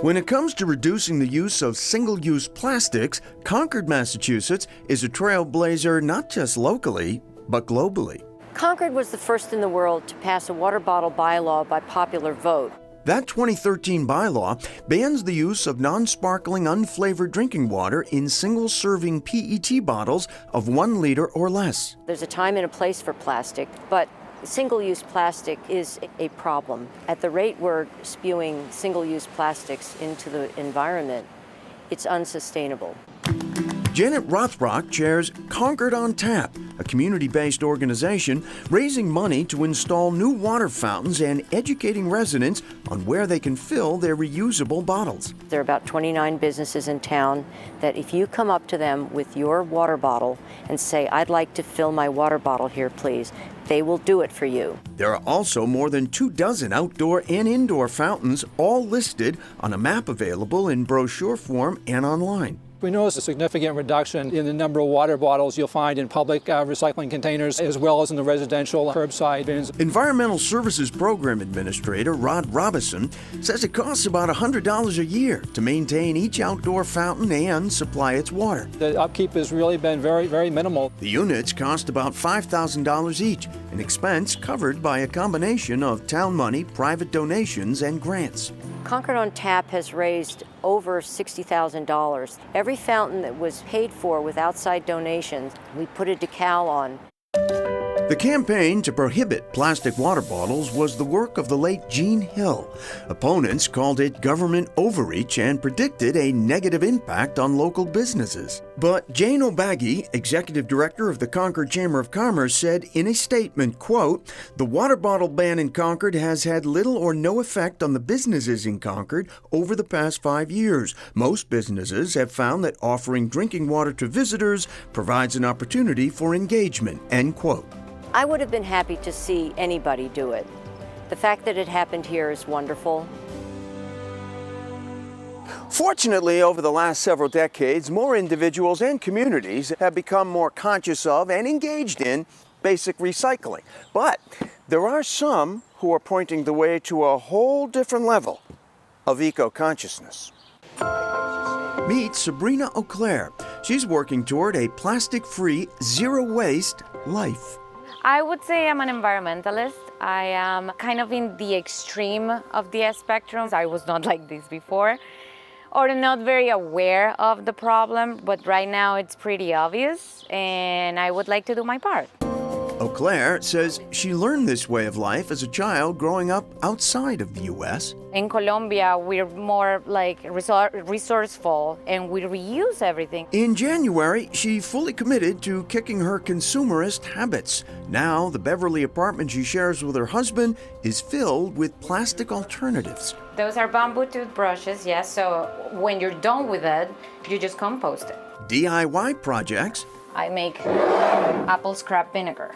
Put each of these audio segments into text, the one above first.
When it comes to reducing the use of single-use plastics, Concord, Massachusetts is a trailblazer not just locally, but globally. Concord was the first in the world to pass a water bottle bylaw by popular vote. That 2013 bylaw bans the use of non-sparkling, unflavored drinking water in single-serving PET bottles of 1 liter or less. There's a time and a place for plastic, but single-use plastic is a problem. At the rate we're spewing single-use plastics into the environment, it's unsustainable. Janet Rothrock chairs Concord on Tap, a community-based organization raising money to install new water fountains and educating residents on where they can fill their reusable bottles. There are about 29 businesses in town that if you come up to them with your water bottle and say, "I'd like to fill my water bottle here, please," they will do it for you. There are also more than 24 outdoor and indoor fountains, all listed on a map available in brochure form and online. We noticed a significant reduction in the number of water bottles you'll find in public recycling containers as well as in the residential curbside bins. Environmental Services Program Administrator Rod Robison says it costs about $100 a year to maintain each outdoor fountain and supply its water. The upkeep has really been very, very minimal. The units cost about $5,000 each, an expense covered by a combination of town money, private donations, and grants. Concord on Tap has raised over $60,000. Every fountain that was paid for with outside donations, we put a decal on. The campaign to prohibit plastic water bottles was the work of the late Gene Hill. Opponents called it government overreach and predicted a negative impact on local businesses. But Jane O'Baggy, executive director of the Concord Chamber of Commerce, said in a statement, quote, "The water bottle ban in Concord has had little or no effect on the businesses in Concord over the past 5 years. Most businesses have found that offering drinking water to visitors provides an opportunity for engagement," end quote. I would have been happy to see anybody do it. The fact that it happened here is wonderful. Fortunately, over the last several decades, more individuals and communities have become more conscious of and engaged in basic recycling. But there are some who are pointing the way to a whole different level of eco-consciousness. Meet Sabrina Auclair. She's working toward a plastic-free, zero-waste life. I would say I'm an environmentalist. I am kind of in the extreme of the spectrum. I was not like this before, or not very aware of the problem, but right now it's pretty obvious, and I would like to do my part. Auclair says she learned this way of life as a child growing up outside of the U.S. In Colombia, we're more like resourceful and we reuse everything. In January, she fully committed to kicking her consumerist habits. Now, the Beverly apartment she shares with her husband is filled with plastic alternatives. Those are bamboo toothbrushes, yes, so when you're done with it, you just compost it. DIY projects. I make apple scrap vinegar.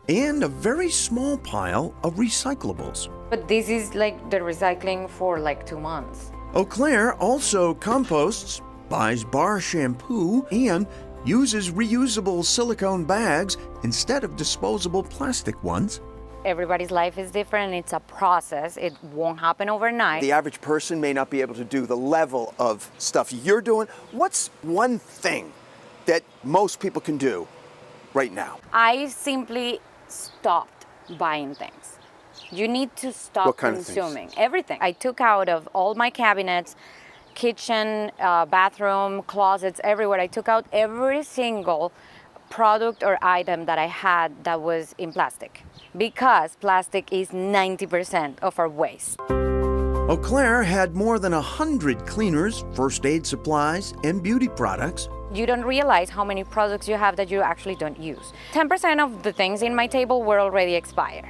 And a very small pile of recyclables. But this is like the recycling for like 2 months. Auclair also composts, buys bar shampoo, and uses reusable silicone bags instead of disposable plastic ones. Everybody's life is different. It's a process. It won't happen overnight. The average person may not be able to do the level of stuff you're doing. What's one thing that most people can do right now? I simply stopped buying things. You need to stop consuming everything. I took out of all my cabinets, kitchen, bathroom, closets, everywhere. I took out every single product or item that I had that was in plastic, because plastic is 90% of our waste. Auclair had more than 100 cleaners, first aid supplies, and beauty products. You don't realize how many products you have that you actually don't use. 10% of the things in my table were already expired.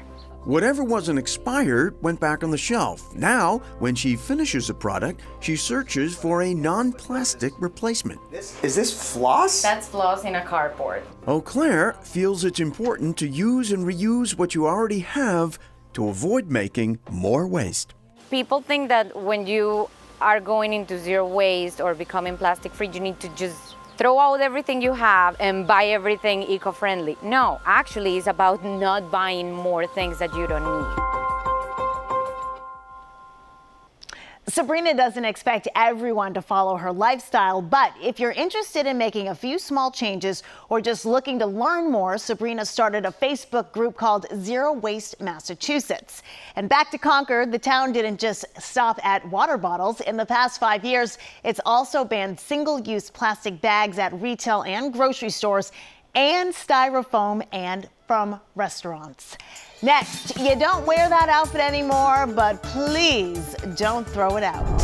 Whatever wasn't expired went back on the shelf. Now, when she finishes a product, she searches for a non-plastic replacement. Is this floss? That's floss in a cardboard. Auclair feels it's important to use and reuse what you already have to avoid making more waste. People think that when you are going into zero waste or becoming plastic free, you need to just throw out everything you have and buy everything eco-friendly. No, actually it's about not buying more things that you don't need. Sabrina doesn't expect everyone to follow her lifestyle, but if you're interested in making a few small changes or just looking to learn more, Sabrina started a Facebook group called Zero Waste Massachusetts. And back to Concord, the town didn't just stop at water bottles. In the past 5 years, it's also banned single-use plastic bags at retail and grocery stores and styrofoam and from restaurants. Next, you don't wear that outfit anymore, but please don't throw it out.